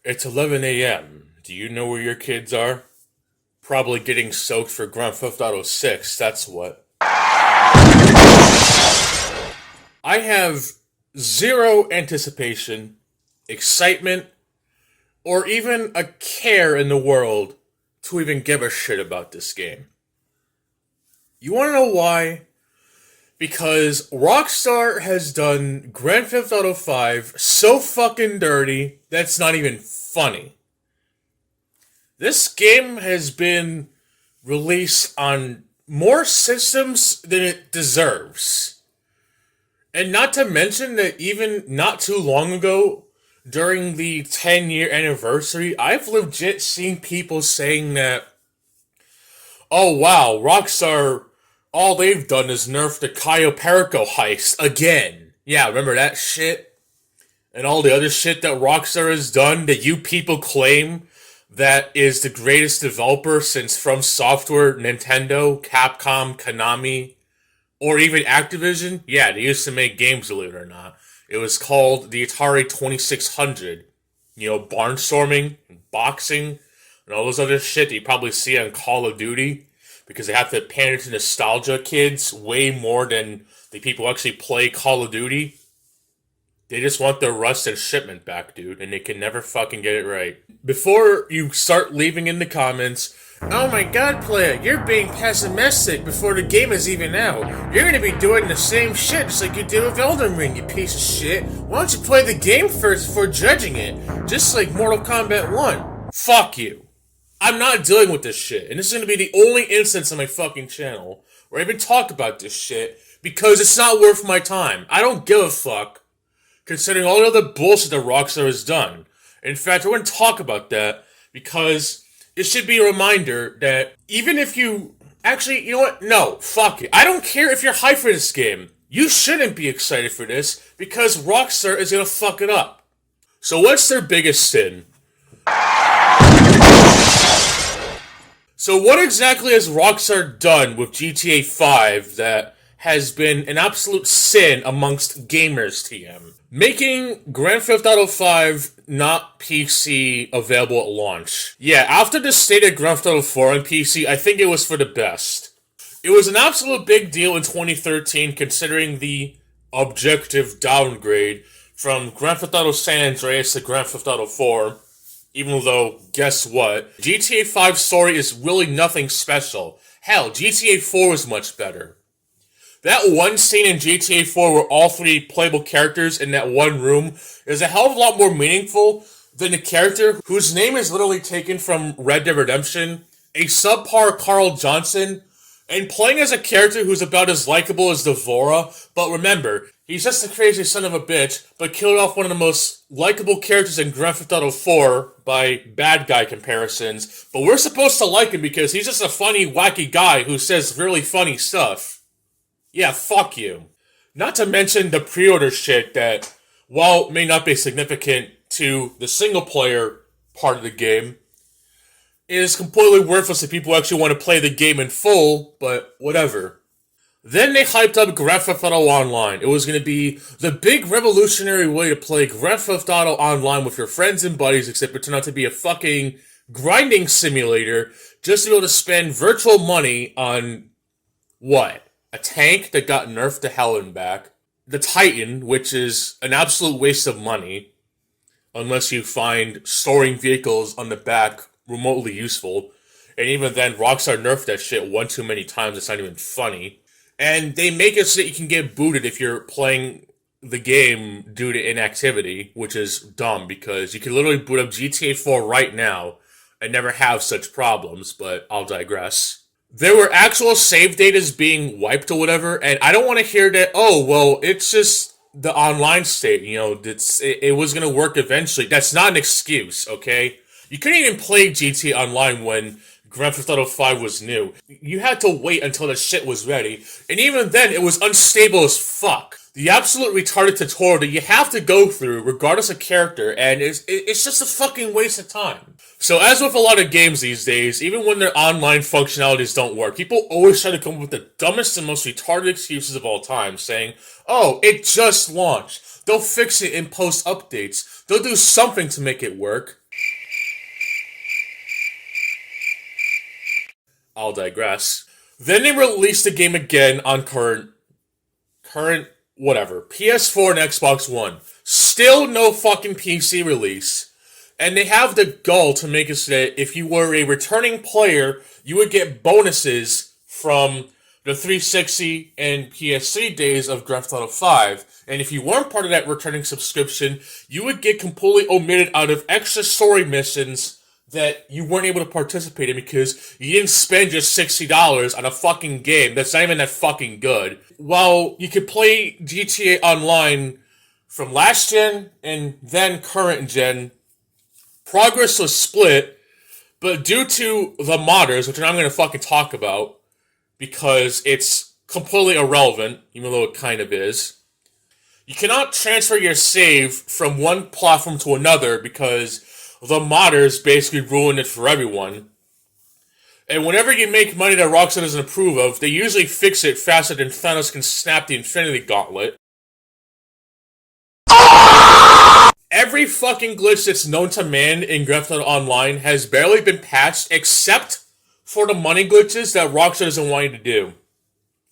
It's 11 a.m. Do you know where your kids are? Probably getting soaked for Grand Theft Auto 6, that's what. I have zero anticipation, excitement, or even a care in the world to even give a shit about this game. You wanna know why? Because Rockstar has done Grand Theft Auto 5 so fucking dirty that's not even funny. This game has been released on more systems than it deserves. And not to mention that even not too long ago, during the 10-year anniversary, I've legit seen people saying that, oh wow, Rockstar, all they've done is nerf the Cayo Perico heist again. Yeah, remember that shit? And all the other shit that Rockstar has done that you people claim that is the greatest developer since From Software, Nintendo, Capcom, Konami, or even Activision. Yeah, they used to make games, believe it or not. It was called the Atari 2600. You know, barnstorming, boxing, and all those other shit that you probably see on Call of Duty. Because they have to pander to nostalgia kids way more than the people who actually play Call of Duty. They just want their rust and shipment back, dude, and they can never fucking get it right. Before you start leaving in the comments, oh my god, player, you're being pessimistic before the game is even out. You're gonna be doing the same shit just like you did with Elden Ring, you piece of shit. Why don't you play the game first before judging it? Just like Mortal Kombat 1. Fuck you. I'm not dealing with this shit, and this is gonna be the only instance on my fucking channel where I even talk about this shit because it's not worth my time. I don't give a fuck. Considering all the other bullshit that Rockstar has done. In fact, I wouldn't talk about that because it should be a reminder that even if you... Actually, you know what? No, fuck it. I don't care if you're hyped for this game. You shouldn't be excited for this because Rockstar is gonna fuck it up. So what's their biggest sin? So what exactly has Rockstar done with GTA 5 that has been an absolute sin amongst gamers, TM? Making Grand Theft Auto 5 not PC available at launch. Yeah, after the state of Grand Theft Auto 4 on PC, I think it was for the best. It was an absolute big deal in 2013 considering the objective downgrade from Grand Theft Auto San Andreas to Grand Theft Auto 4. Even though, guess what? GTA 5's story is really nothing special. Hell, GTA 4 is much better. That one scene in GTA 4 where all three playable characters in that one room is a hell of a lot more meaningful than a character whose name is literally taken from Red Dead Redemption, a subpar Carl Johnson, and playing as a character who's about as likable as Devora, but remember, he's just a crazy son of a bitch, but killed off one of the most likable characters in Grand Theft Auto 4 by bad guy comparisons, but we're supposed to like him because he's just a funny, wacky guy who says really funny stuff. Yeah, fuck you. Not to mention the pre-order shit that, while may not be significant to the single-player part of the game, is completely worthless to people who actually want to play the game in full, but whatever. Then they hyped up Grand Theft Auto Online. It was going to be the big revolutionary way to play Grand Theft Auto Online with your friends and buddies, except it turned out to be a fucking grinding simulator just to be able to spend virtual money on, what? A tank that got nerfed to hell and back. The Titan, which is an absolute waste of money, unless you find storing vehicles on the back remotely useful. And even then, Rockstar nerfed that shit one too many times, it's not even funny. And they make it so that you can get booted if you're playing the game due to inactivity, which is dumb, because you can literally boot up GTA 4 right now and never have such problems, but I'll digress. There were actual save datas being wiped or whatever, and I don't want to hear that, oh, well, it's just the online state, you know, it was going to work eventually. That's not an excuse, okay? You couldn't even play GTA Online when Grand Theft Auto 5 was new. You had to wait until the shit was ready, and even then, it was unstable as fuck. The absolute retarded tutorial that you have to go through, regardless of character, and it's just a fucking waste of time. So as with a lot of games these days, even when their online functionalities don't work, people always try to come up with the dumbest and most retarded excuses of all time, saying, oh, it just launched. They'll fix it in post updates. They'll do something to make it work. I'll digress. Then they released the game again on current whatever, PS4 and Xbox One. Still no fucking PC release. And they have the goal to make it so that if you were a returning player, you would get bonuses from the 360 and PS3 days of Grand Theft Auto 5. And if you weren't part of that returning subscription, you would get completely omitted out of extra story missions that you weren't able to participate in because you didn't spend just $60 on a fucking game that's not even that fucking good. While you could play GTA Online from last gen and then current gen, progress was split, but due to the modders, which I'm going to fucking talk about, because it's completely irrelevant, even though it kind of is, you cannot transfer your save from one platform to another because the modders basically ruined it for everyone. And whenever you make money that Rockstar doesn't approve of, they usually fix it faster than Thanos can snap the Infinity Gauntlet. Every fucking glitch that's known to man in Grand Theft Auto Online has barely been patched except for the money glitches that Rockstar doesn't want you to do.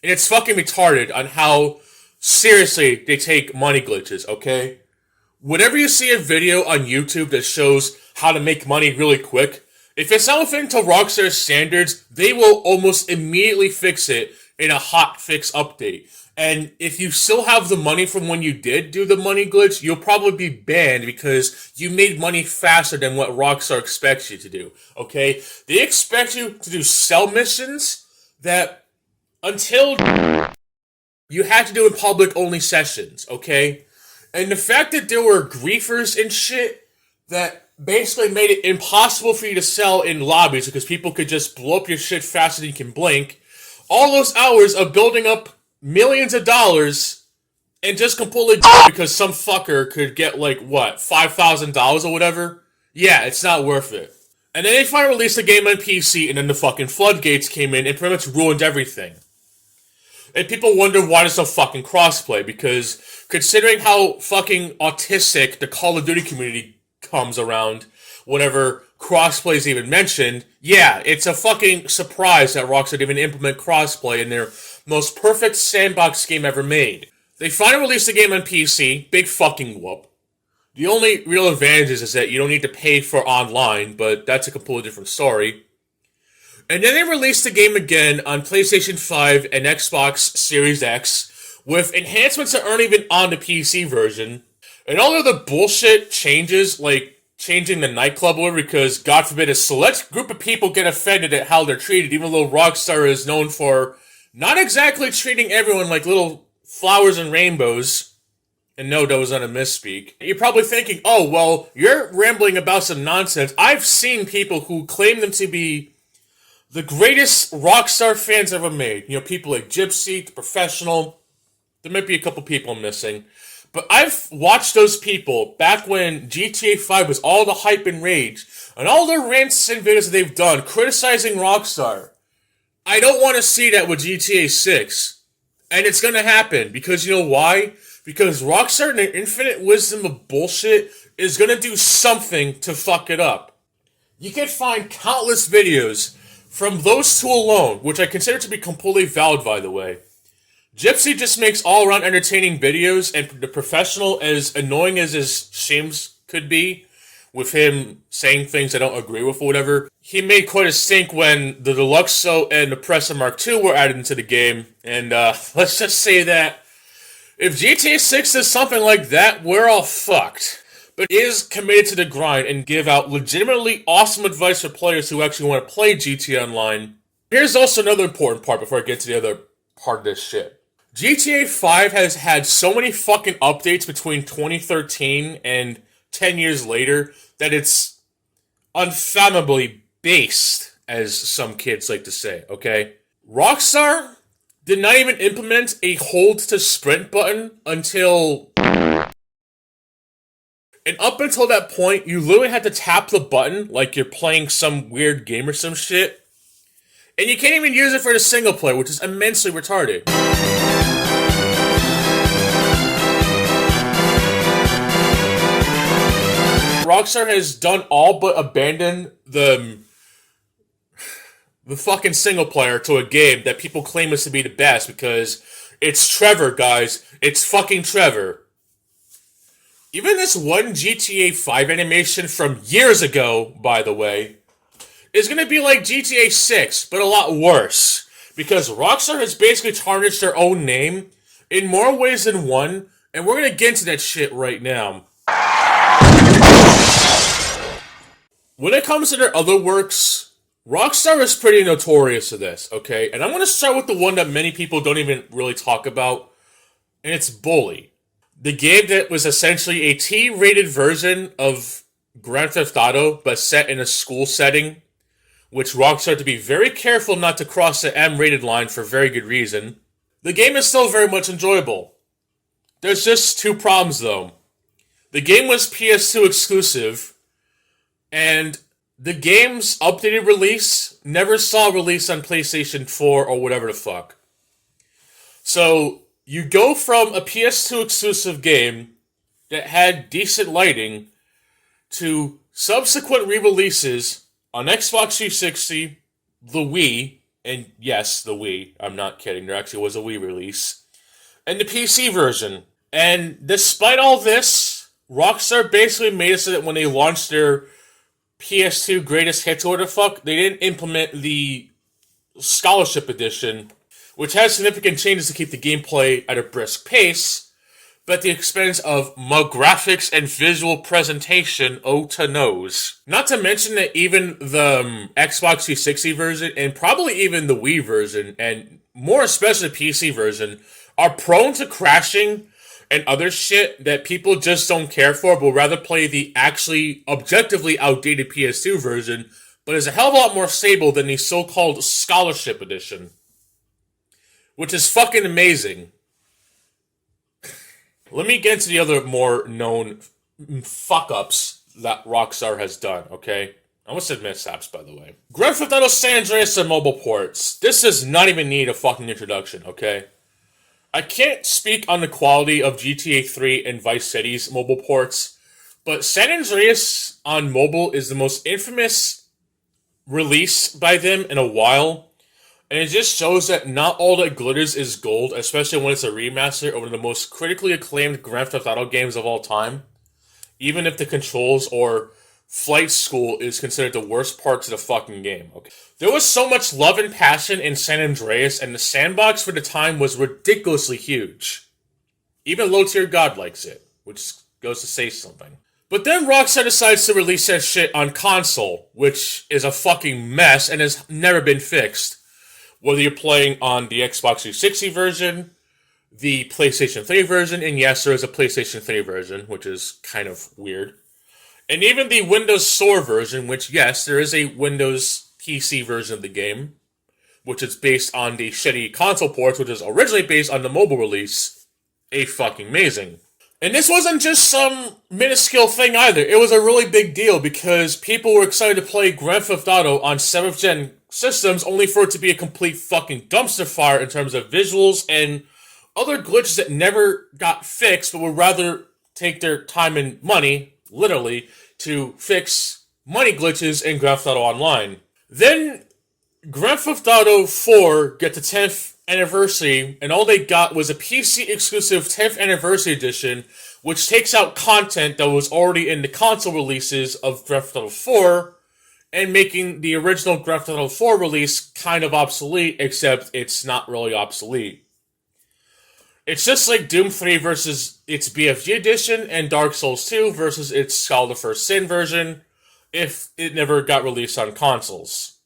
And it's fucking retarded on how seriously they take money glitches, okay? Whenever you see a video on YouTube that shows how to make money really quick, if it's not within to Rockstar standards, they will almost immediately fix it in a hot fix update. And if you still have the money from when you did do the money glitch, you'll probably be banned because you made money faster than what Rockstar expects you to do, okay? They expect you to do sell missions that until you had to do in public-only sessions, okay? And the fact that there were griefers and shit that basically made it impossible for you to sell in lobbies because people could just blow up your shit faster than you can blink, all those hours of building up millions of dollars and just completely because some fucker could get like, what, $5,000 or whatever? Yeah, it's not worth it. And then they finally released the game on PC and then the fucking floodgates came in and pretty much ruined everything. And people wonder why there's no fucking crossplay, because considering how fucking autistic the Call of Duty community comes around whenever crossplay is even mentioned, yeah, it's a fucking surprise that Rockstar didn't even implement crossplay in their most perfect sandbox game ever made. They finally released the game on PC, big fucking whoop. The only real advantage is that you don't need to pay for online, but that's a completely different story. And then they released the game again on PlayStation 5 and Xbox Series X with enhancements that aren't even on the PC version. And all of the bullshit changes, like changing the nightclub order because, God forbid, a select group of people get offended at how they're treated, even though Rockstar is known for not exactly treating everyone like little flowers and rainbows. And no, that was not a misspeak. You're probably thinking, oh, well, you're rambling about some nonsense. I've seen people who claim them to be the greatest Rockstar fans ever made. You know, people like Gypsy, The Professional. There might be a couple people missing. But I've watched those people back when GTA 5 was all the hype and rage. And all the rants and videos that they've done criticizing Rockstar. I don't want to see that with GTA 6. And it's going to happen. Because you know why? Because Rockstar, in their infinite wisdom of bullshit, is going to do something to fuck it up. You can find countless videos from those two alone, which I consider to be completely valid, by the way. Gypsy just makes all-around entertaining videos, and The Professional, as annoying as his streams could be, with him saying things I don't agree with or whatever, he made quite a stink when the Deluxo and the Presser Mark II were added into the game, and let's just say that if GTA 6 does something like that, we're all fucked. But is committed to the grind and give out legitimately awesome advice for players who actually want to play GTA Online. Here's also another important part before I get to the other part of this shit. GTA 5 has had so many fucking updates between 2013 and 10 years later that it's unfathomably based, as some kids like to say, okay? Rockstar did not even implement a hold to sprint button until... And up until that point, you literally had to tap the button like you're playing some weird game or some shit. And you can't even use it for the single player, which is immensely retarded. Rockstar has done all but abandon the the fucking single player to a game that people claim is to be the best because it's Trevor, guys. It's fucking Trevor. Even this one GTA 5 animation from years ago, by the way, is going to be like GTA 6, but a lot worse. Because Rockstar has basically tarnished their own name in more ways than one, and we're going to get into that shit right now. When it comes to their other works, Rockstar is pretty notorious for this, okay? And I'm going to start with the one that many people don't even really talk about, and it's Bully. The game that was essentially a T-rated version of Grand Theft Auto, but set in a school setting, which Rockstar had to be very careful not to cross the M-rated line for very good reason. The game is still very much enjoyable. There's just two problems, though. The game was PS2 exclusive, and the game's updated release never saw release on PlayStation 4 or whatever the fuck. So, you go from a PS2 exclusive game that had decent lighting to subsequent re-releases on Xbox 360, the Wii, and yes, the Wii, I'm not kidding, there actually was a Wii release, and the PC version. And despite all this, Rockstar basically made it so that when they launched their PS2 greatest hits or whatever the fuck, they didn't implement the Scholarship Edition, which has significant changes to keep the gameplay at a brisk pace, but at the expense of more graphics and visual presentation, oh to nose. Not to mention that even the Xbox 360 version, and probably even the Wii version, and more especially the PC version, are prone to crashing and other shit that people just don't care for, but would rather play the actually objectively outdated PS2 version, but is a hell of a lot more stable than the so-called Scholarship Edition. Which is fucking amazing. Let me get into the other more known fuck-ups that Rockstar has done, okay? I almost said mishaps, by the way. Grand Theft Auto San Andreas and mobile ports. This does not even need a fucking introduction, okay? I can't speak on the quality of GTA 3 and Vice City's mobile ports, but San Andreas on mobile is the most infamous release by them in a while, and it just shows that not all that glitters is gold, especially when it's a remaster of one of the most critically acclaimed Grand Theft Auto games of all time, even if the controls or Flight School is considered the worst parts of the fucking game. Okay. There was so much love and passion in San Andreas, and the sandbox for the time was ridiculously huge. Even low-tier God likes it, which goes to say something. But then Rockstar decides to release that shit on console, which is a fucking mess and has never been fixed. Whether you're playing on the Xbox 360 version, the PlayStation 3 version, and yes, there is a PlayStation 3 version, which is kind of weird. And even the Windows Store version, which, yes, there is a Windows PC version of the game, which is based on the shitty console ports, which is originally based on the mobile release. Fucking amazing. And this wasn't just some minuscule thing either. It was a really big deal because people were excited to play Grand Theft Auto on 7th gen systems only for it to be a complete fucking dumpster fire in terms of visuals and other glitches that never got fixed, but would rather take their time and money, literally, to fix money glitches in Grand Theft Auto Online. Then Grand Theft Auto 4 get the 10th anniversary, and all they got was a PC exclusive 10th anniversary edition, which takes out content that was already in the console releases of Grand Theft Auto 4, and making the original Grand Theft Auto 4 release kind of obsolete, except it's not really obsolete. It's just like Doom 3 versus its BFG edition and Dark Souls 2 versus its Skull the First Sin version, if it never got released on consoles.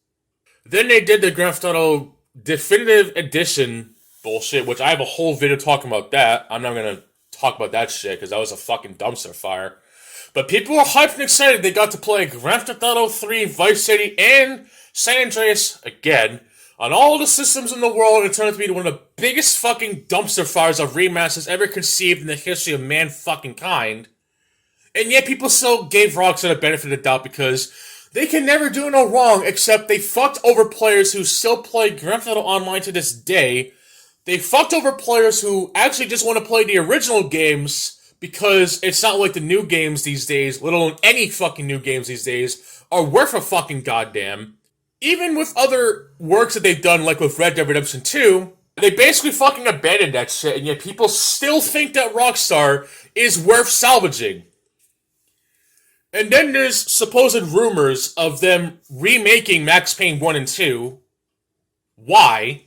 Then they did the Grand Theft Auto Definitive Edition bullshit, which I have a whole video talking about that. I'm not going to talk about that shit, because that was a fucking dumpster fire. But people were hyped and excited they got to play Grand Theft Auto 3, Vice City, and San Andreas again on all the systems in the world, and it turned out to be one of the biggest fucking dumpster fires of remasters ever conceived in the history of mankind. And yet people still gave Rockstar the benefit of the doubt because they can never do no wrong, except they fucked over players who still play Grand Theft Auto Online to this day. They fucked over players who actually just want to play the original games because it's not like the new games these days, let alone any fucking new games these days, are worth a fucking goddamn. Even with other works that they've done, like with Red Dead Redemption 2, they basically fucking abandoned that shit, and yet people still think that Rockstar is worth salvaging. And then there's supposed rumors of them remaking Max Payne 1 and 2. Why?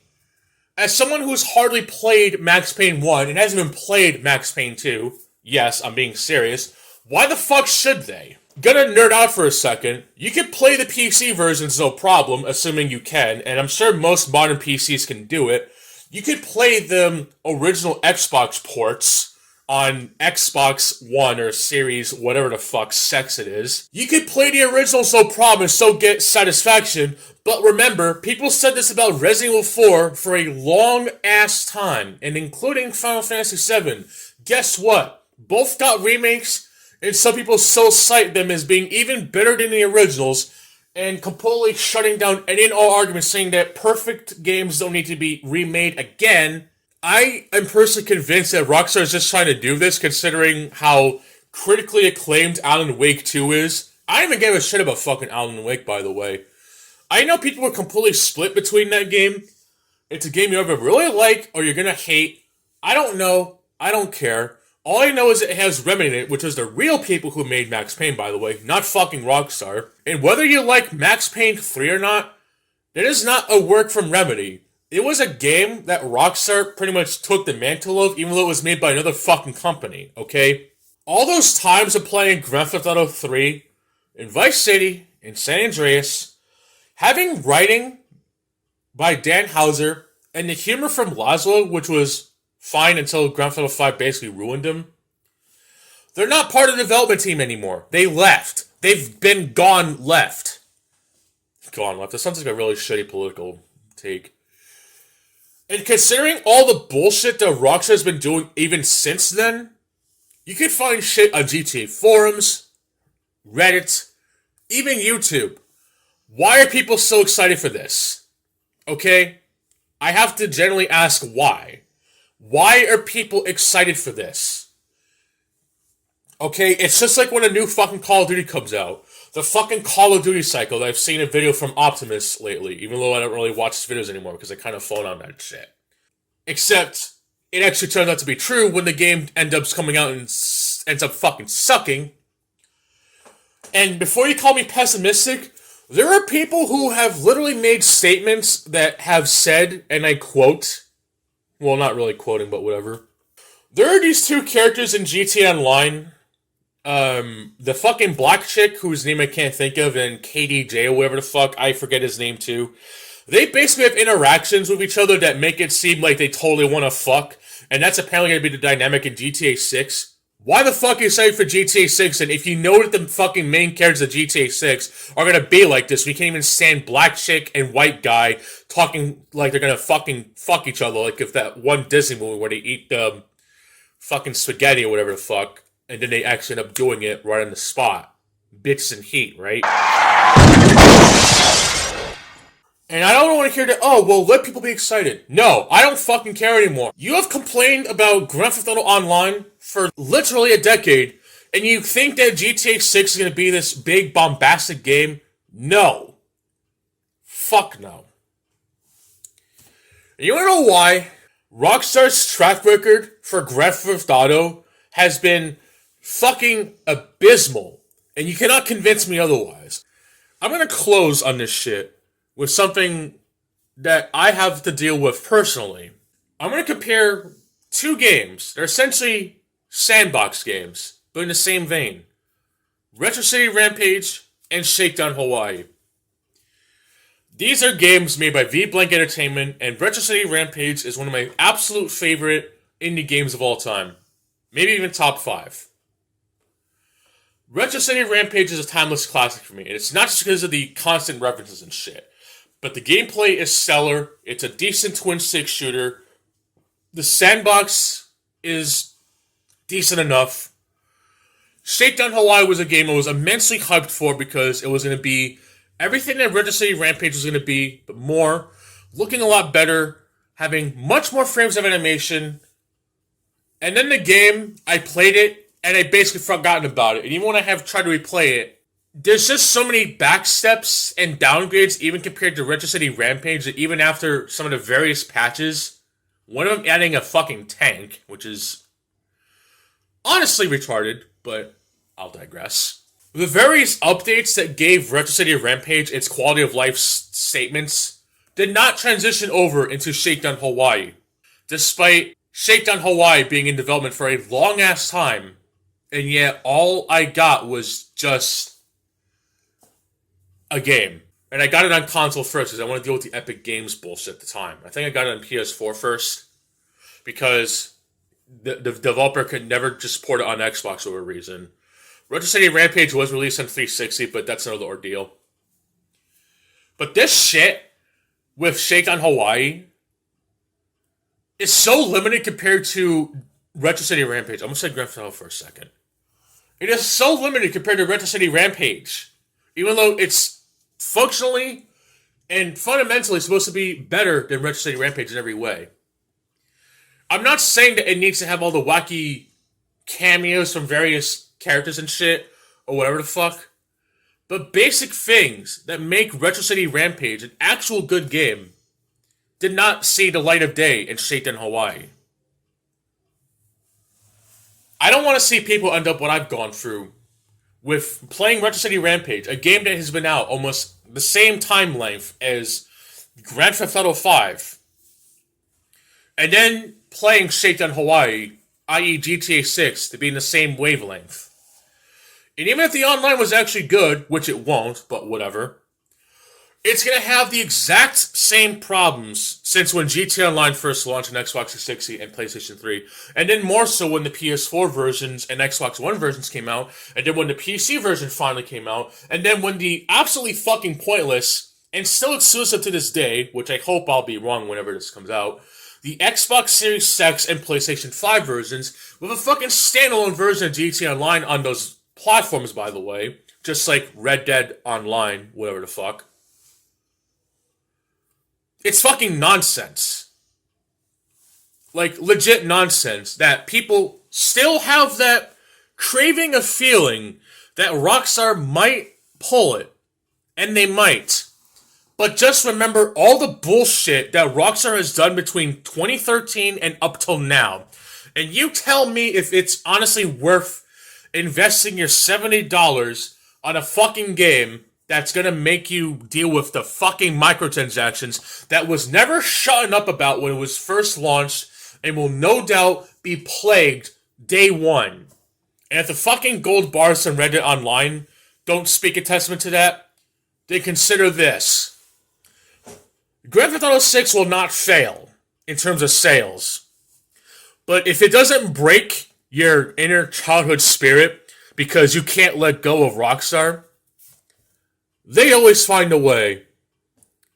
As someone who's hardly played Max Payne 1 and hasn't even played Max Payne 2, yes, I'm being serious, why the fuck should they? Gonna nerd out for a second. You can play the PC versions no problem, assuming you can, and I'm sure most modern PCs can do it. You could play the original Xbox ports on Xbox One or Series, whatever the fuck sex it is. You could play the originals no problem and still get satisfaction, but remember, people said this about Resident Evil 4 for a long ass time, and including Final Fantasy VII. Guess what? Both got remakes, and some people still cite them as being even better than the originals, and completely shutting down any and all arguments saying that perfect games don't need to be remade again. I am personally convinced that Rockstar is just trying to do this, considering how critically acclaimed Alan Wake 2 is. I don't even give a shit about fucking Alan Wake, by the way. I know people are completely split between that game. It's a game you either really like or you're gonna hate. I don't know. I don't care. All I know is it has Remedy in it, which is the real people who made Max Payne, by the way, not fucking Rockstar. And whether you like Max Payne 3 or not, it is not a work from Remedy. It was a game that Rockstar pretty much took the mantle of, even though it was made by another fucking company, okay? All those times of playing Grand Theft Auto 3, in Vice City, in San Andreas, having writing by Dan Houser, and the humor from Laszlo, which was fine until Grand Theft Auto 5 basically ruined him, they're not part of the development team anymore. They left. They've been gone left. Gone left. That sounds like a really shitty political take. And considering all the bullshit that Rockstar has been doing even since then, you can find shit on GTA forums, Reddit, even YouTube. Why are people so excited for this? Okay? I have to generally ask why. Why are people excited for this? Okay, it's just like when a new fucking Call of Duty comes out. The fucking Call of Duty cycle that I've seen a video from Optimus lately, even though I don't really watch his videos anymore because I kind of phone on that shit. Except, it actually turns out to be true when the game ends up coming out and ends up fucking sucking. And before you call me pessimistic, there are people who have literally made statements that have said, and I quote, well, not really quoting, but whatever. There are these two characters in GTA Online, the fucking black chick, whose name I can't think of, and KDJ or whatever the fuck, I forget his name too. They basically have interactions with each other that make it seem like they totally want to fuck, and that's apparently going to be the dynamic in GTA 6. Why the fuck are you excited for GTA 6, and if you know that the fucking main characters of GTA 6 are going to be like this, we can't even stand black chick and white guy talking like they're going to fucking fuck each other, like if that one Disney movie where they eat fucking spaghetti or whatever the fuck, and then they actually end up doing it right on the spot. Bitches and heat, right? And I don't want to hear that, oh, well, let people be excited. No, I don't fucking care anymore. You have complained about Grand Theft Auto Online for literally a decade, and you think that GTA 6 is going to be this big, bombastic game? No. Fuck no. And you want to know why? Rockstar's track record for Grand Theft Auto has been fucking abysmal, and you cannot convince me otherwise. I'm going to close on this shit with something that I have to deal with personally. I'm going to compare two games. They're essentially sandbox games, but in the same vein. Retro City Rampage and Shakedown Hawaii. These are games made by V-Blank Entertainment, and Retro City Rampage is one of my absolute favorite indie games of all time. Maybe even top 5. Retro City Rampage is a timeless classic for me, and it's not just because of the constant references and shit. But the gameplay is stellar. It's a decent twin-stick shooter. The sandbox is decent enough. Shakedown Hawaii was a game I was immensely hyped for because it was going to be everything that Retro City Rampage was going to be, but more. Looking a lot better. Having much more frames of animation. And then the game, I played it, and I basically forgotten about it. And even when I have tried to replay it, there's just so many backsteps and downgrades, even compared to Retro City Rampage, that even after some of the various patches, one of them adding a fucking tank, which is honestly retarded, but I'll digress. The various updates that gave Retro City Rampage its quality of life statements did not transition over into Shakedown Hawaii, despite Shakedown Hawaii being in development for a long ass time, and yet all I got was just a game. And I got it on console first because I want to deal with the Epic Games bullshit at the time. I think I got it on PS4 first because the developer could never just port it on Xbox for a reason. Retro City Rampage was released on 360, but that's another ordeal. But this shit with Shakedown Hawaii is so limited compared to Retro City Rampage. I'm going to say Grand Theft Auto for a second. It is so limited compared to Retro City Rampage. Even though it's functionally and fundamentally supposed to be better than Retro City Rampage in every way. I'm not saying that it needs to have all the wacky cameos from various characters and shit, or whatever the fuck. But basic things that make Retro City Rampage an actual good game did not see the light of day in Shakedown Hawaii. I don't want to see people end up what I've gone through with playing Retro City Rampage, a game that has been out almost the same time length as Grand Theft Auto 5, and then playing Shakedown Hawaii, i.e. GTA 6, to be in the same wavelength. And even if the online was actually good, which it won't, but whatever, it's going to have the exact same problems since when GTA Online first launched on Xbox 360 and PlayStation 3, and then more so when the PS4 versions and Xbox One versions came out, and then when the PC version finally came out, and then when the absolutely fucking pointless, and still exclusive to this day, which I hope I'll be wrong whenever this comes out, the Xbox Series X and PlayStation 5 versions, with a fucking standalone version of GTA Online on those platforms, by the way, just like Red Dead Online, whatever the fuck. It's fucking nonsense. Like, legit nonsense that people still have that craving of feeling that Rockstar might pull it. And they might. But just remember all the bullshit that Rockstar has done between 2013 and up till now. And you tell me if it's honestly worth investing your $70 on a fucking game that's gonna make you deal with the fucking microtransactions that was never shutting up about when it was first launched and will no doubt be plagued day one. And if the fucking gold bars on Reddit Online don't speak a testament to that, then consider this. Grand Theft Auto 6 will not fail in terms of sales. But if it doesn't break your inner childhood spirit because you can't let go of Rockstar, they always find a way.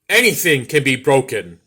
Anything can be broken